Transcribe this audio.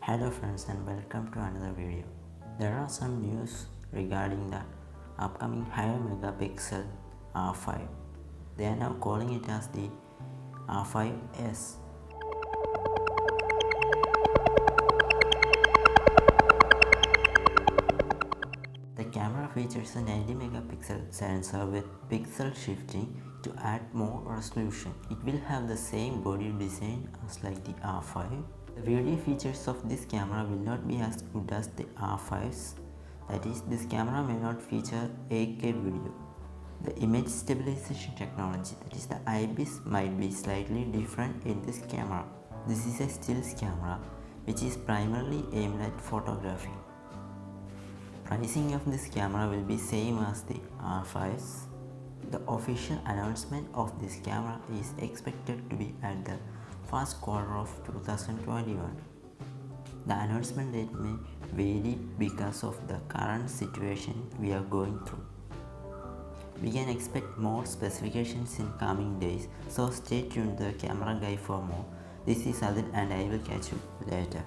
Hello friends and welcome to another video. There are some news regarding the upcoming higher megapixel R5. They are now calling it as the R5s. The camera features a 90 megapixel sensor with pixel shifting to add more resolution. It will have the same body design as like the R5. The video features of this camera will not be as good as the R5s. That is, this camera may not feature 8K video. The image stabilization technology, that is the IBIS, might be slightly different in this camera. This is a stills camera which is primarily aimed at photography. Pricing of this camera will be same as the R5s. The official announcement of this camera is expected to be at the first quarter of 2021. The announcement date may vary because of the current situation we are going through. We can expect more specifications in coming days, so stay tuned to the Camera Guy for more. This is Adil and I will catch you later.